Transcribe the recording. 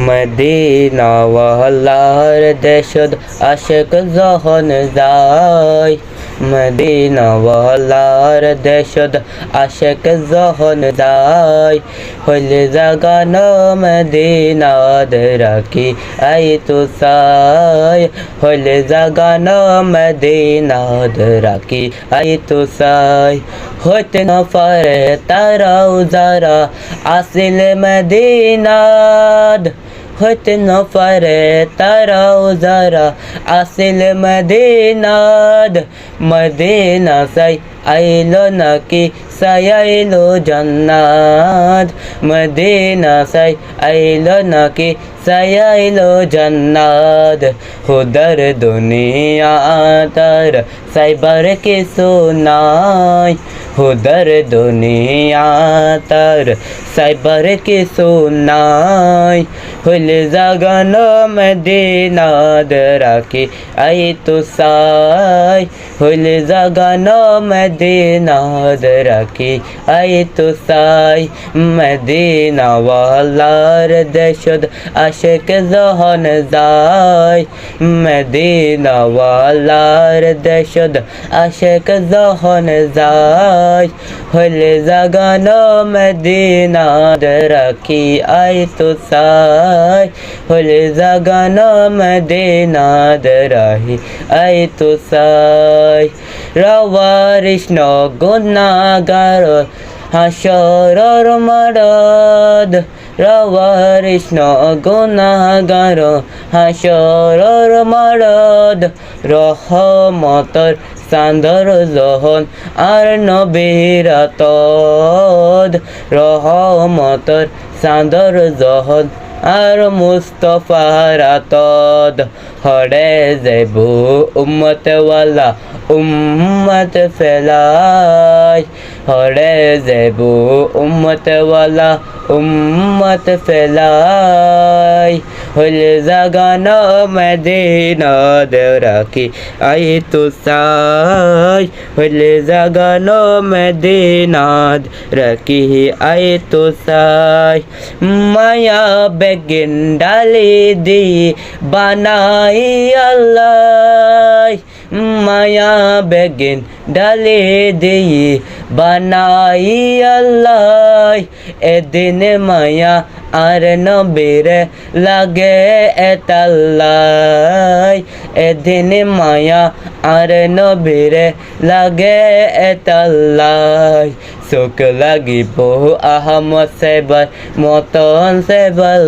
মদিনাওয়ালার দেশত আশিক যখন যায়, মদিনাওয়ালার দেশত আশিক যখন যায়, হইলে জাগানো মদিনাদ রাখি আইতো চাই, হইলে জাগানো মদিনাদ রাখি আইতো চাই। হইতে না পারে তারাও যারা আসিল মদিনাদ, হইতে না পারে তারাও যারা আসিল মদিনাদ। মদিনা সাই আইলো নাকি সাই আইলো জান্নাত, মদিনা সাই আইলো নাকি সাই আইলো জান্নাত। হুদার দুনিয়া তার সাইবার কিছু নাই, হুদার দুনিয়া তার সাইবার কিছু নাই। হইলে জাগানো মদিনাদ রাখি আইতো চাই, হইলে জাগানো মদিনাদ রাখি আইতো চাই। মদিনাওয়ালার দেশত আশিক যখন যায়, মদিনাওয়ালার দেশত আশিক যখন যায়, হইলে জাগানো মদিনাদ রাখি আইতো চাই, হইলে জাগানো মদিনাদ রাখি আইতো চাই। রাওয়ারিশ গুনাহগার হাসরর মারদ, রাওয়ারিশ গুনাহগার হাসরর মারদ। রহমতর চাঁদর জহন আর নবীর আতদ, রহমতর চাঁদর জহন আর মুস্তফার আতদ। হরে যাইবু উম্মতওয়ালা উম্মত ফেলাই, হরে যাইবু উম্মতওয়ালা উম্মত ফেলাই। হইলে জাগানো মদিনাদ রাখি আইতো চাই, হইলে জাগানো মদিনাদ রাখি আইতো চাই। মায়া বেগিন ডালি দি বানাই আল্লাহ, মায়া বেগিন ডালি দি বানাই আল্লাহ। এদিন মায়া আর নবীর লাগে এতাল্লাই, এদিন মায়া আর নবীর লাগে এতাল্লাই। চোখ লাগিব আহমদ সেবার মতন সেবার।